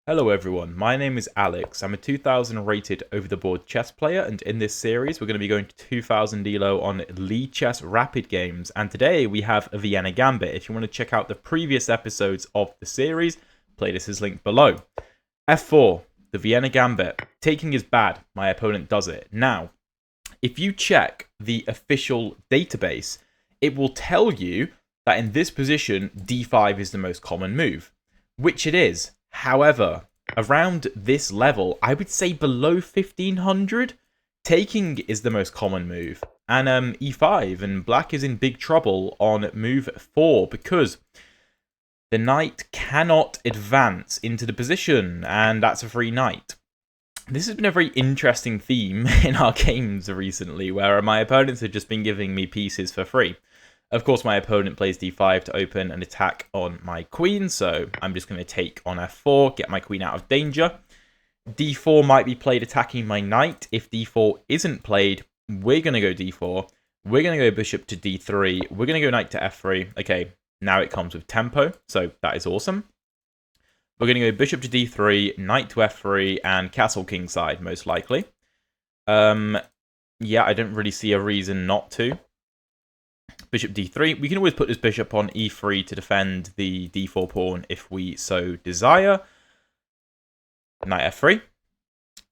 Hello everyone, my name is Alex. I'm a 2000 rated over-the-board chess player, and in this series we're going to be going to 2000 ELO on lead chess rapid games, and today we have a Vienna Gambit. If you want to check out the previous episodes of the series, playlist is linked below. F4, the Vienna Gambit. Taking is bad, my opponent does it. Now, if you check the official database, it will tell you that in this position, d5 is the most common move, which it is. However, around this level, I would say below 1500, taking is the most common move. And e5, and black is in big trouble on move 4 because the knight cannot advance into the position, and that's a free knight. This has been a very interesting theme in our games recently, where my opponents have just been giving me pieces for free. Of course, my opponent plays d5 to open an attack on my queen, so I'm just going to take on f4, get my queen out of danger. d4 might be played attacking my knight. If d4 isn't played, we're going to go d4. We're going to go bishop to d3. We're going to go knight to f3. Okay, now it comes with tempo, so that is awesome. We're going to go bishop to d3, knight to f3, and castle kingside, most likely. Yeah, I don't really see a reason not to. Bishop d3. We can always put this bishop on e3 to defend the d4 pawn if we so desire. Knight f3.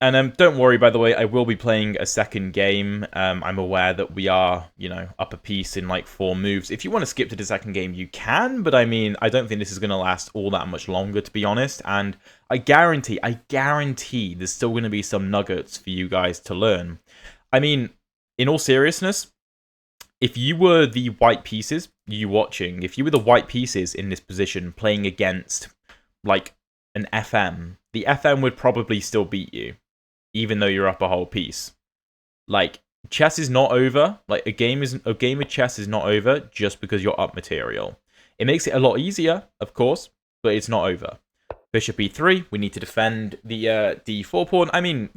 And don't worry, by the way, I will be playing a second game. I'm aware that we are, up a piece in like 4 moves. If you want to skip to the second game, you can. But I mean, I don't think this is going to last all that much longer, to be honest. And I guarantee there's still going to be some nuggets for you guys to learn. I mean, in all seriousness, if you were the white pieces, if you were the white pieces in this position playing against, like, an FM, the FM would probably still beat you, even though you're up a whole piece. Like, chess is not over. Like, a game of chess is not over just because you're up material. It makes it a lot easier, of course, but it's not over. Bishop e3, we need to defend the d4 pawn. I mean,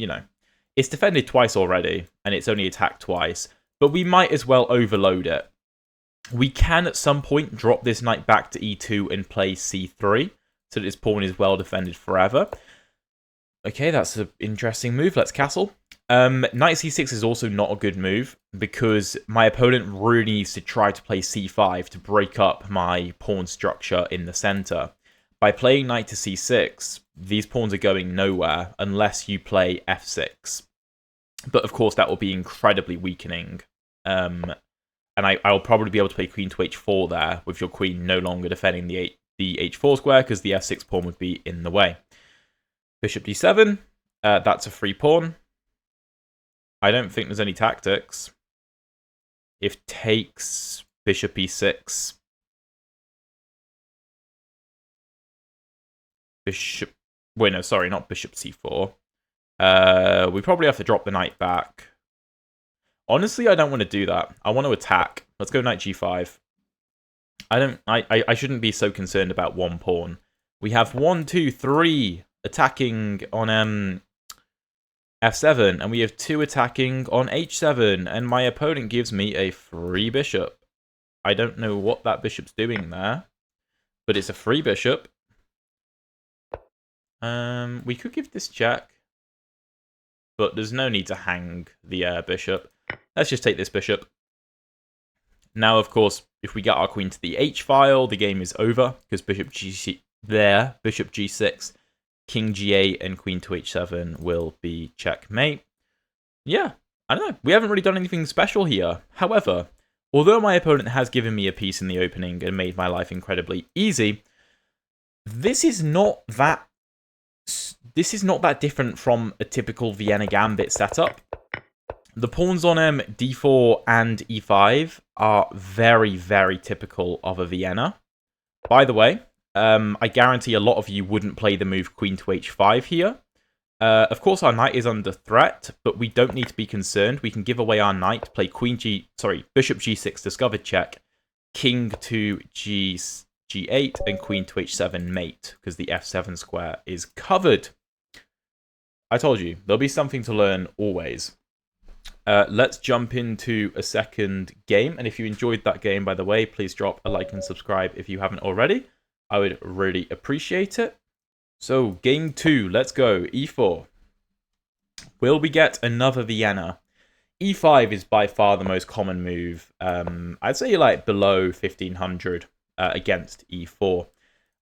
it's defended twice already, and it's only attacked twice. But we might as well overload it. We can at some point drop this knight back to e2 and play c3, so that this pawn is well defended forever. Okay, that's an interesting move. Let's castle. Knight c6 is also not a good move, because my opponent really needs to try to play c5 to break up my pawn structure in the center. By playing knight to c6, these pawns are going nowhere unless you play f6. But of course, that will be incredibly weakening. And I'll probably be able to play queen to h4 there, with your queen no longer defending the h4 square, because the f6 pawn would be in the way. Bishop d7, that's a free pawn. I don't think there's any tactics. If takes, bishop e6. Wait, no, sorry, not bishop c4. We probably have to drop the knight back. Honestly, I don't want to do that. I want to attack. Let's go knight g5. I shouldn't be so concerned about one pawn. We have 1, 2, 3 attacking on f7, and we have 2 attacking on h7, and my opponent gives me a free bishop. I don't know what that bishop's doing there, but it's a free bishop. We could give this check, but there's no need to hang the bishop. Let's just take this bishop. Now, of course, if we get our queen to the h-file, the game is over, because bishop g6, king g8, and queen to h7 will be checkmate. Yeah, I don't know. We haven't really done anything special here. However, although my opponent has given me a piece in the opening and made my life incredibly easy, this is not that different from a typical Vienna Gambit setup. The pawns on d4 and e5 are very, very typical of a Vienna. By the way, I guarantee a lot of you wouldn't play the move queen to h5 here. Of course, our knight is under threat, but we don't need to be concerned. We can give away our knight, play bishop g6 discovered check, king to g8, and queen to h7 mate, because the f7 square is covered. I told you, there'll be something to learn always. Let's jump into a second game, and if you enjoyed that game, by the way, please drop a like and subscribe if you haven't already. I would really appreciate it. So, game 2, let's go. E4. Will we get another Vienna? E5 is by far the most common move. I'd say like below 1500 against E4.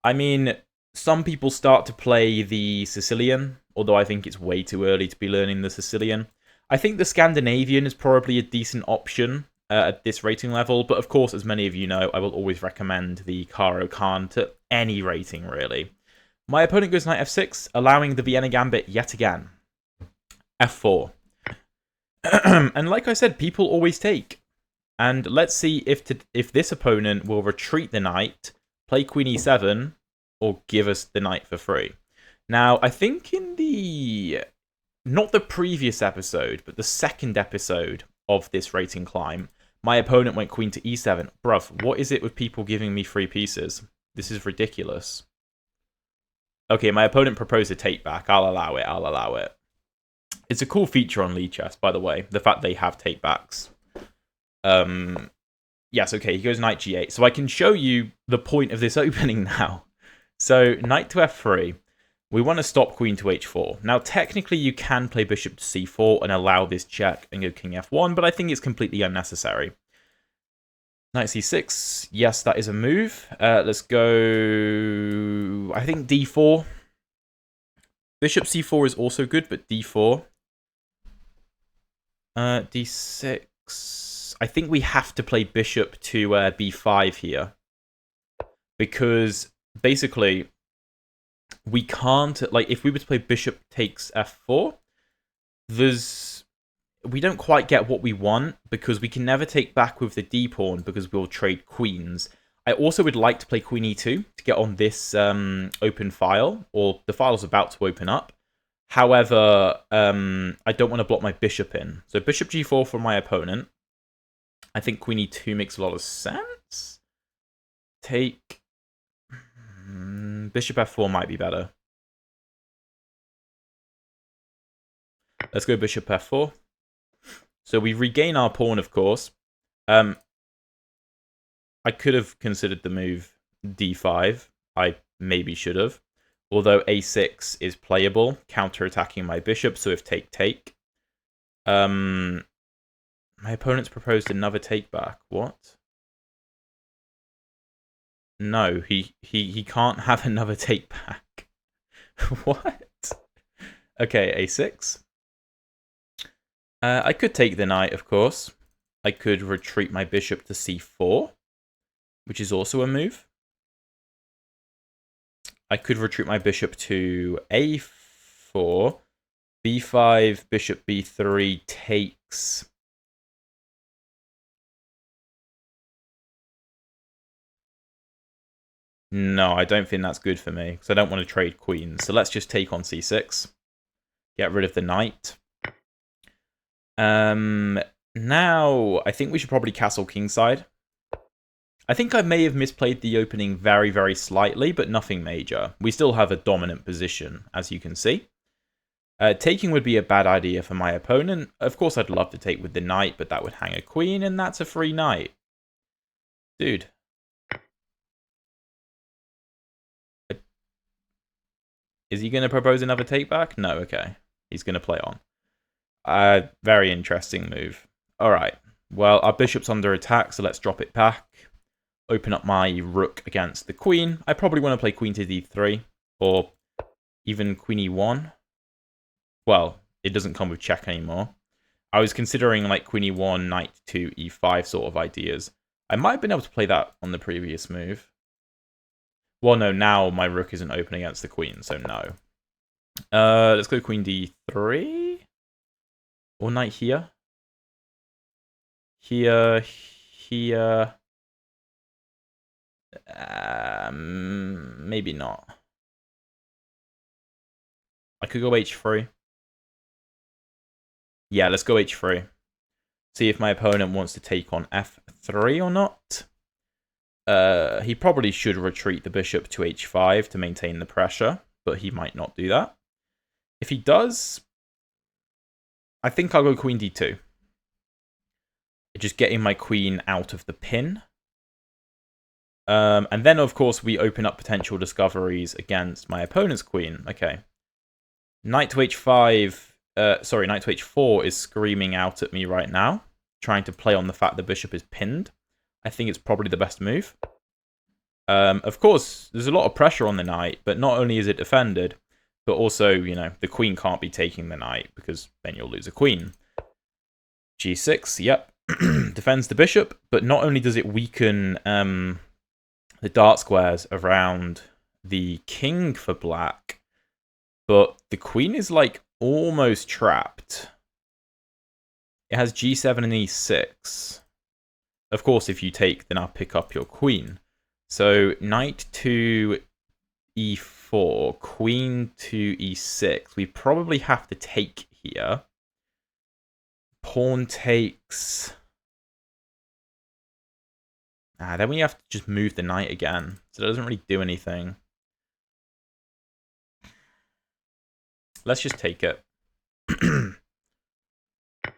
I mean, some people start to play the Sicilian, although I think it's way too early to be learning the Sicilian. I think the Scandinavian is probably a decent option at this rating level, but of course, as many of you know, I will always recommend the Caro Kann to any rating, really. My opponent goes knight f6, allowing the Vienna Gambit yet again. f4. And like I said, people always take. And let's see if this opponent will retreat the knight, play queen e7, or give us the knight for free. Now, I think in the... not the previous episode, but the second episode of this rating climb, my opponent went queen to e7. Bruv, what is it with people giving me free pieces? This is ridiculous. Okay, my opponent proposed a take back. I'll allow it. It's a cool feature on Lee Chess, by the way, the fact they have take backs. Yes, okay, he goes knight g8. So I can show you the point of this opening now. So knight to f3. We want to stop queen to h4. Now, technically, you can play bishop to c4 and allow this check and go king f1, but I think it's completely unnecessary. Knight c6. Yes, that is a move. Let's go... I think d4. Bishop c4 is also good, but d4. D6. I think we have to play bishop to b5 here. Because, basically... we can't, like, if we were to play bishop takes f4, we don't quite get what we want, because we can never take back with the d-pawn, because we'll trade queens. I also would like to play queen e2 to get on this open file, or the file's about to open up. However, I don't want to block my bishop in. So bishop g4 for my opponent. I think queen e2 makes a lot of sense. Take... bishop f4 might be better. Let's go bishop f4. So we regain our pawn, of course. I could have considered the move d5. I maybe should have. Although a6 is playable, counter-attacking my bishop, so if take. My opponent's proposed another take back. What? No, he can't have another take back. What? Okay, a6. I could take the knight, of course. I could retreat my bishop to c4, which is also a move. I could retreat my bishop to a4, b5, bishop b3 takes. No, I don't think that's good for me, because I don't want to trade queens. So let's just take on c6. Get rid of the knight. Now, I think we should probably castle kingside. I think I may have misplayed the opening very, very slightly, but nothing major. We still have a dominant position, as you can see. Taking would be a bad idea for my opponent. Of course, I'd love to take with the knight, but that would hang a queen, and that's a free knight. Dude. Is he going to propose another take back? No, okay. He's going to play on. Very interesting move. Alright. Well, our bishop's under attack, so let's drop it back. Open up my rook against the queen. I probably want to play queen to d3. Or even queen e1. Well, it doesn't come with check anymore. I was considering like queen e1, knight to e5 sort of ideas. I might have been able to play that on the previous move. Well, no, now my rook isn't open against the queen, so no. Let's go queen d3. Or knight here. Here. Maybe not. I could go h3. Yeah, let's go h3. See if my opponent wants to take on f3 or not. He probably should retreat the bishop to h5 to maintain the pressure, but he might not do that. If he does, I think I'll go queen d2. Just getting my queen out of the pin. And then, of course, we open up potential discoveries against my opponent's queen. Okay. Knight to h5... knight to h4 is screaming out at me right now, trying to play on the fact the bishop is pinned. I think it's probably the best move. Of course, there's a lot of pressure on the knight, but not only is it defended, but also, you know, the queen can't be taking the knight, because then you'll lose a queen. g6, yep. Defends the bishop, but not only does it weaken the dart squares around the king for black, but the queen is, like, almost trapped. It has g7 and e6. Of course, if you take, then I'll pick up your queen. So, knight to e4, queen to e6. We probably have to take here. Pawn takes... then we have to just move the knight again. So that doesn't really do anything. Let's just take it.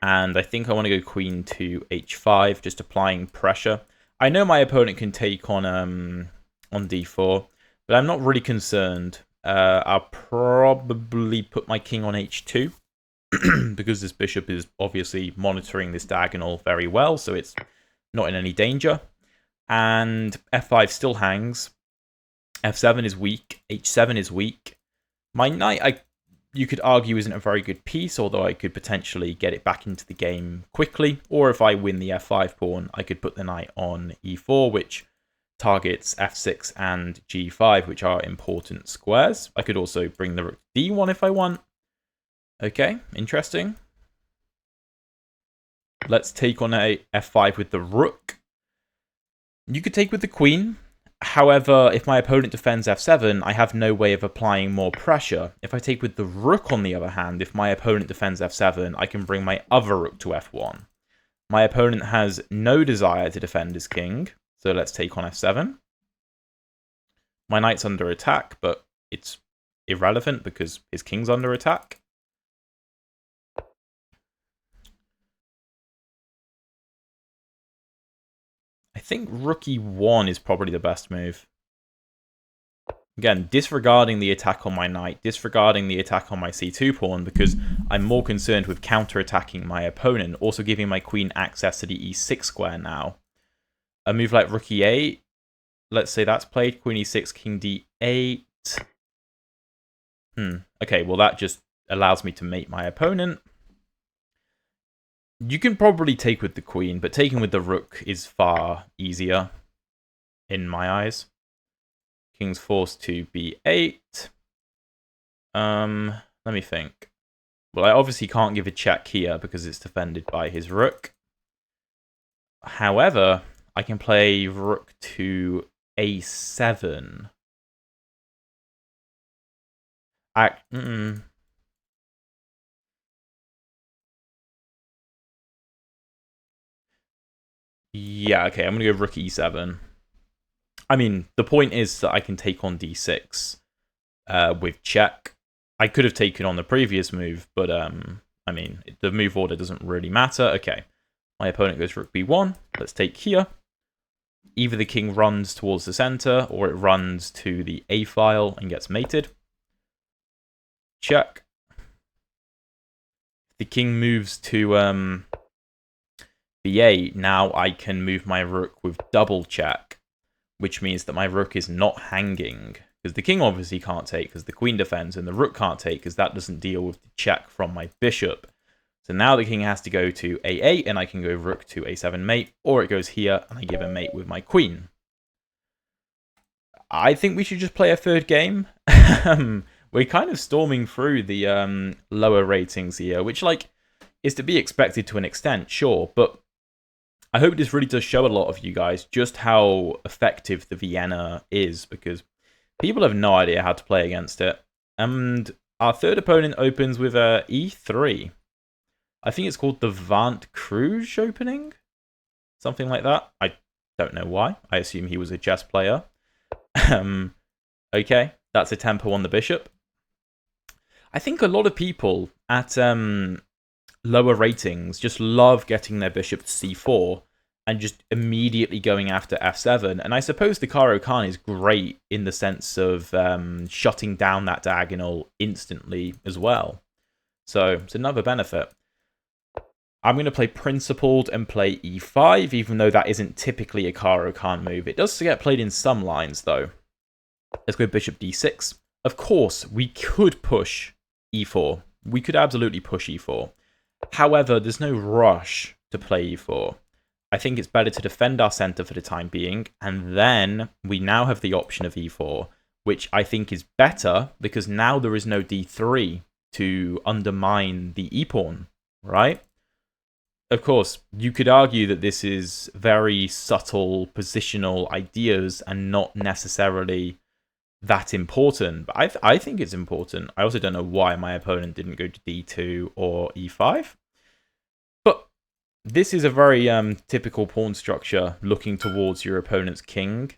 And I think I want to go queen to h5, just applying pressure. I know my opponent can take on d4, but I'm not really concerned. I'll probably put my king on h2, because this bishop is obviously monitoring this diagonal very well, so it's not in any danger. And f5 still hangs. f7 is weak. h7 is weak. My knight, you could argue, isn't a very good piece, although I could potentially get it back into the game quickly. Or if I win the f5 pawn, I could put the knight on e4, which targets f6 and g5, which are important squares. I could also bring the rook to d1 if I want. Okay, interesting. Let's take on a f5 with the rook. You could take with the queen. However, if my opponent defends f7, I have no way of applying more pressure. If I take with the rook, on the other hand, if my opponent defends f7, I can bring my other rook to f1. My opponent has no desire to defend his king, so let's take on f7. My knight's under attack, but it's irrelevant because his king's under attack. I think rook e1 is probably the best move. Again, disregarding the attack on my knight, disregarding the attack on my c2 pawn, because I'm more concerned with counter-attacking my opponent, also giving my queen access to the e6 square now. A move like rook e8, let's say that's played, queen e6, king d8. Okay, well that just allows me to mate my opponent. You can probably take with the queen, but taking with the rook is far easier, in my eyes. King's forced to b8. Let me think. Well, I obviously can't give a check here because it's defended by his rook. However, I can play rook to a7. Yeah, okay, I'm going to go rook e7. I mean, the point is that I can take on d6 with check. I could have taken on the previous move, but, I mean, the move order doesn't really matter. Okay, my opponent goes rook b1. Let's take here. Either the king runs towards the center, or it runs to the a file and gets mated. Check. The king moves to b8. Now I can move my rook with double check, which means that my rook is not hanging, because the king obviously can't take because the queen defends, and the rook can't take because that doesn't deal with the check from my bishop. So now the king has to go to a8, and I can go rook to a7 mate, or it goes here, and I give a mate with my queen. I think we should just play a third game. We're kind of storming through the lower ratings here, which, like, is to be expected to an extent, sure, but I hope this really does show a lot of you guys just how effective the Vienna is, because people have no idea how to play against it. And our third opponent opens with a e3. I think it's called the Vant Cruz opening? Something like that. I don't know why. I assume he was a chess player. Okay, that's a tempo on the bishop. I think a lot of people at lower ratings just love getting their bishop to c4 and just immediately going after f7. And I suppose the Caro Kann is great in the sense of shutting down that diagonal instantly as well. So it's another benefit. I'm going to play Principled and play e5, even though that isn't typically a Caro Kann move. It does get played in some lines, though. Let's go bishop d6. Of course, we could push e4. We could absolutely push e4. However, there's no rush to play e4. I think it's better to defend our center for the time being, and then we now have the option of e4, which I think is better because now there is no d3 to undermine the e-pawn, right? Of course, you could argue that this is very subtle positional ideas and not necessarily that important, but I think it's important. I also don't know why my opponent didn't go to d2 or e5. But this is a very typical pawn structure looking towards your opponent's king.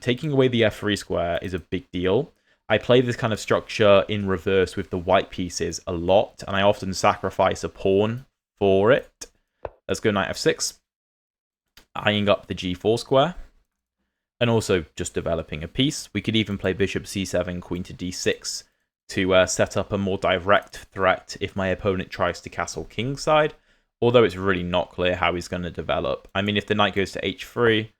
Taking away the f3 square is a big deal. I play this kind of structure in reverse with the white pieces a lot, and I often sacrifice a pawn for it. Let's go knight f6, eyeing up the g4 square, and also just developing a piece. We could even play bishop c7, queen to d6 to set up a more direct threat if my opponent tries to castle kingside, although it's really not clear how he's going to develop. I mean, if the knight goes to h3,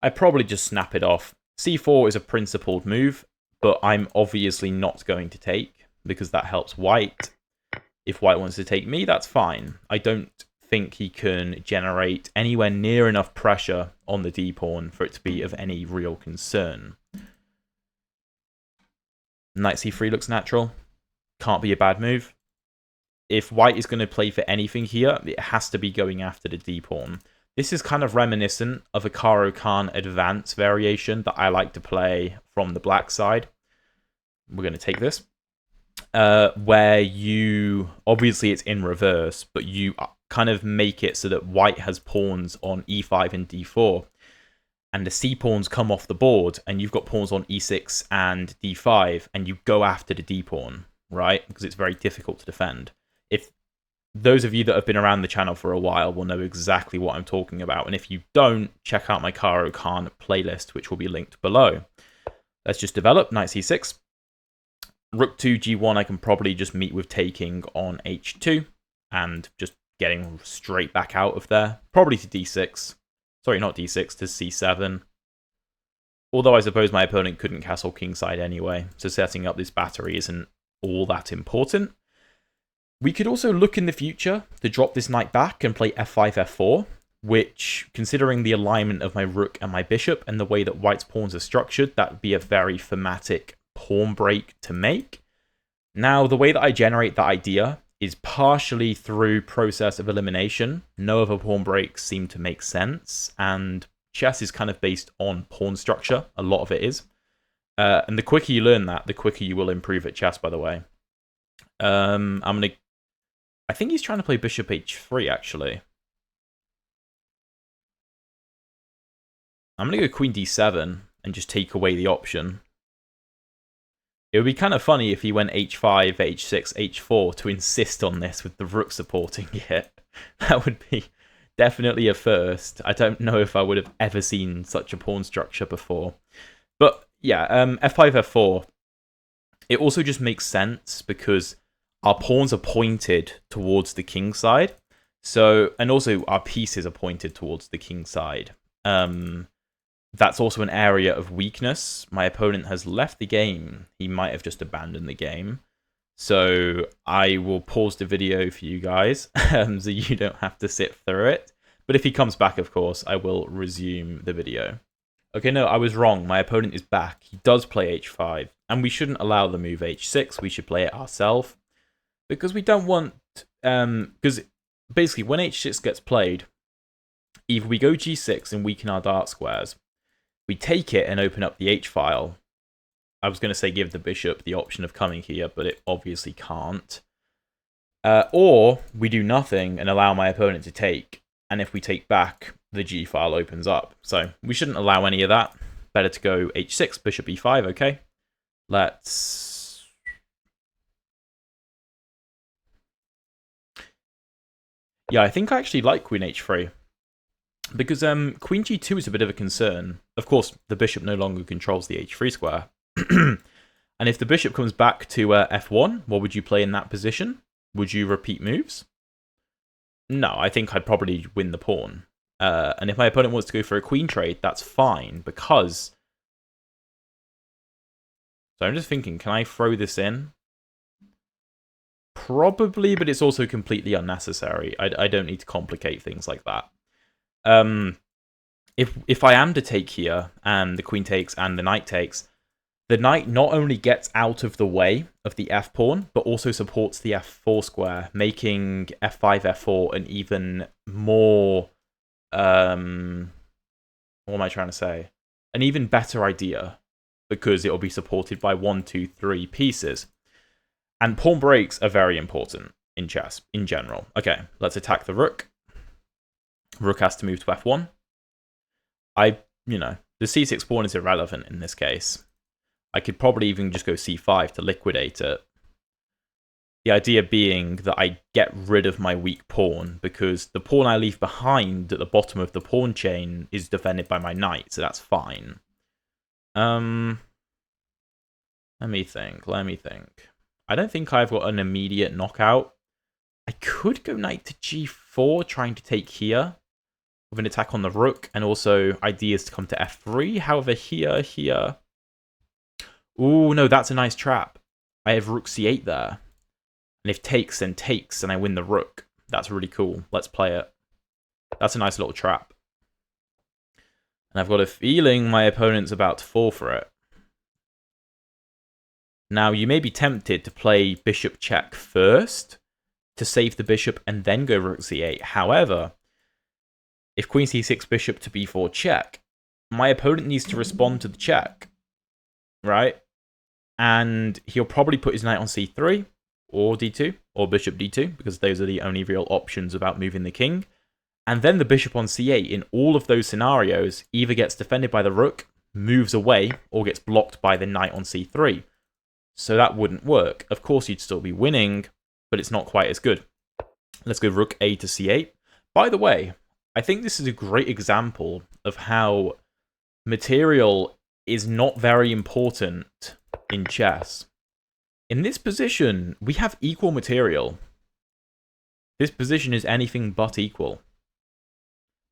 I probably just snap it off. c4 is a principled move, but I'm obviously not going to take because that helps white. If white wants to take me, that's fine. I don't think he can generate anywhere near enough pressure on the d-pawn for it to be of any real concern. Knight c3 looks natural. Can't be a bad move. If white is going to play for anything here, it has to be going after the d-pawn. This is kind of reminiscent of a Caro Kann advance variation that I like to play from the black side. We're going to take this. Where you, obviously it's in reverse, but you kind of make it so that white has pawns on e5 and d4, and the c-pawns come off the board, and you've got pawns on e6 and d5, and you go after the d-pawn, right? Because it's very difficult to defend. If those of you that have been around the channel for a while will know exactly what I'm talking about, and if you don't, check out my Caro Kann playlist, which will be linked below. Let's just develop knight c6. Rook 2, g1, I can probably just meet with taking on h2 and just getting straight back out of there. Probably to d6. Sorry, not d6, to c7. Although I suppose my opponent couldn't castle kingside anyway, so setting up this battery isn't all that important. We could also look in the future to drop this knight back and play f5, f4, which, considering the alignment of my rook and my bishop and the way that white's pawns are structured, that would be a very thematic pawn break to make. Now, the way that I generate that idea is partially through process of elimination. No other pawn breaks seem to make sense, and chess is kind of based on pawn structure. A lot of it is. And the quicker you learn that, the quicker you will improve at chess, by the way. I think he's trying to play bishop h3, actually. I'm going to go queen d7 and just take away the option. It would be kind of funny if he went h5, h6, h4 to insist on this with the rook supporting it. That would be definitely a first. I don't know if I would have ever seen such a pawn structure before. But yeah, f5, f4. It also just makes sense because our pawns are pointed towards the king side. So, and also our pieces are pointed towards the king side. That's also an area of weakness. My opponent has left the game. He might have just abandoned the game. So I will pause the video for you guys so you don't have to sit through it. But if he comes back, of course, I will resume the video. Okay, no, I was wrong. My opponent is back. He does play h5. And we shouldn't allow the move h6. We should play it ourselves. Because we don't want... Because basically, when h6 gets played, either we go g6 and weaken our dark squares, we take it and open up the h-file. I was going to say give the bishop the option of coming here, but it obviously can't. Or we do nothing and allow my opponent to take, and if we take back, the g-file opens up. So we shouldn't allow any of that. Better to go h6, bishop e5, okay? Let's... Yeah, I think I actually like queen h3. Because queen g2 is a bit of a concern. Of course, the bishop no longer controls the h3 square. And if the bishop comes back to f1, what would you play in that position? Would you repeat moves? No, I think I'd probably win the pawn. And if my opponent wants to go for a queen trade, that's fine, because... So I'm just thinking, can I throw this in? Probably, but it's also completely unnecessary. I don't need to complicate things like that. If I am to take here, and the queen takes and the knight takes, the knight not only gets out of the way of the f-pawn, but also supports the f4 square, making f5, f4 an even more... what am I trying to say? An even better idea, because it will be supported by 1, 2, 3 pieces. And pawn breaks are very important in chess, in general. Okay, let's attack the rook. Rook has to move to f1. The c6 pawn is irrelevant in this case. I could probably even just go c5 to liquidate it. The idea being that I get rid of my weak pawn, because the pawn I leave behind at the bottom of the pawn chain is defended by my knight, so that's fine. Let me think. I don't think I've got an immediate knockout. I could go knight to g4, trying to take here with an attack on the rook, and also ideas to come to f3. However, here... Ooh, no, that's a nice trap. I have rook c8 there. And if takes, then takes, and I win the rook. That's really cool. Let's play it. That's a nice little trap. And I've got a feeling my opponent's about to fall for it. Now, you may be tempted to play bishop check first to save the bishop and then go rook c8. However, if queen c6 bishop to b4 check, my opponent needs to respond to the check, right? And he'll probably put his knight on c3 or d2 or bishop d2, because those are the only real options about moving the king. And then the bishop on c8 in all of those scenarios either gets defended by the rook, moves away, or gets blocked by the knight on c3. So that wouldn't work. Of course, you'd still be winning, but it's not quite as good. Let's go rook a to c8. By the way, I think this is a great example of how material is not very important in chess. In this position, we have equal material. This position is anything but equal.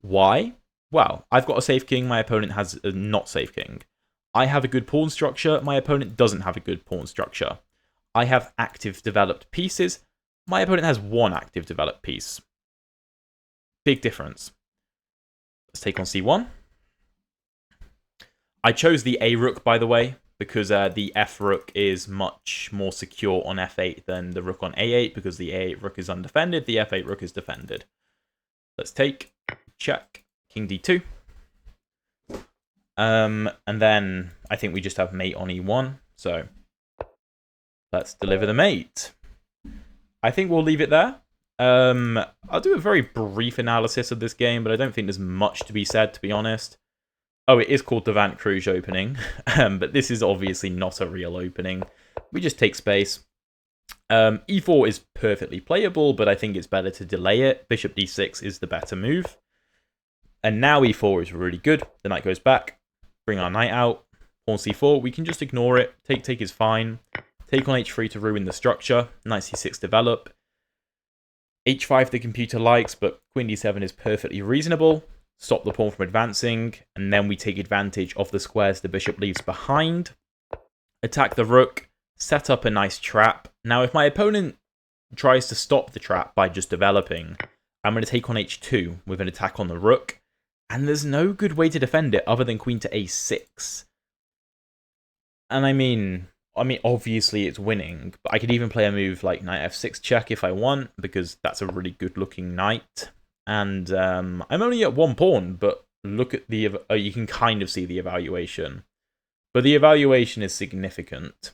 Why? Well, I've got a safe king, my opponent has a not safe king. I have a good pawn structure, my opponent doesn't have a good pawn structure. I have active developed pieces, my opponent has one active developed piece. Big difference. Let's take on c1. I chose the a rook, by the way, because the f rook is much more secure on f8 than the rook on a8, because the a8 rook is undefended, the f8 rook is defended. Let's take, check, king d2. And then I think we just have mate on e1, so let's deliver the mate. I think we'll leave it there. I'll do a very brief analysis of this game, but I don't think there's much to be said, to be honest. Oh, it is called the Vant Cruge opening, but this is obviously not a real opening. We just take space. e4 is perfectly playable, but I think it's better to delay it. Bishop d6 is the better move. And now e4 is really good. The knight goes back. Bring our knight out. Pawn c4, we can just ignore it. Take is fine. Take on h3 to ruin the structure. Knight c6 develop. h5 the computer likes, but queen d7 is perfectly reasonable. Stop the pawn from advancing, and then we take advantage of the squares the bishop leaves behind. Attack the rook, set up a nice trap. Now, if my opponent tries to stop the trap by just developing, I'm going to take on h2 with an attack on the rook, and there's no good way to defend it other than queen to a6. And I mean, obviously it's winning, but I could even play a move like knight f6 check if I want, because that's a really good-looking knight. And I'm only at one pawn, but look at the... you can kind of see the evaluation. But the evaluation is significant.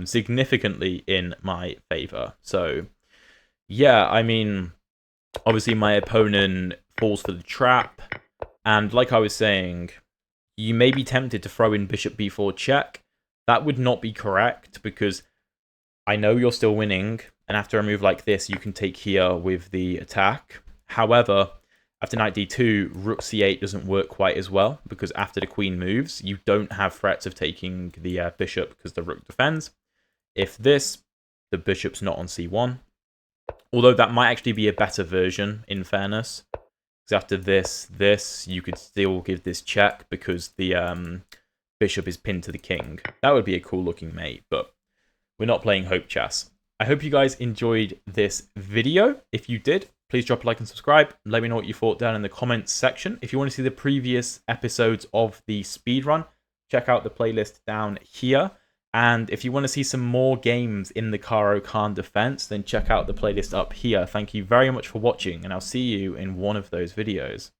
Significantly in my favour. So, yeah, I mean, obviously my opponent falls for the trap. And like I was saying, you may be tempted to throw in bishop b4 check. That would not be correct, because I know you're still winning. And after a move like this, you can take here with the attack. However, After knight d2, rook c8 doesn't work quite as well, because after the queen moves, you don't have threats of taking the bishop because the rook defends. If this, the bishop's not on c1. Although that might actually be a better version, in fairness. Because after this, you could still give this check because the bishop is pinned to the king. That would be a cool looking mate, but we're not playing Hope Chess. I hope you guys enjoyed this video. If you did, please drop a like and subscribe. Let me know what you thought down in the comments section. If you want to see the previous episodes of the speedrun, check out the playlist down here. And if you want to see some more games in the Caro Kann defense, then check out the playlist up here. Thank you very much for watching, and I'll see you in one of those videos.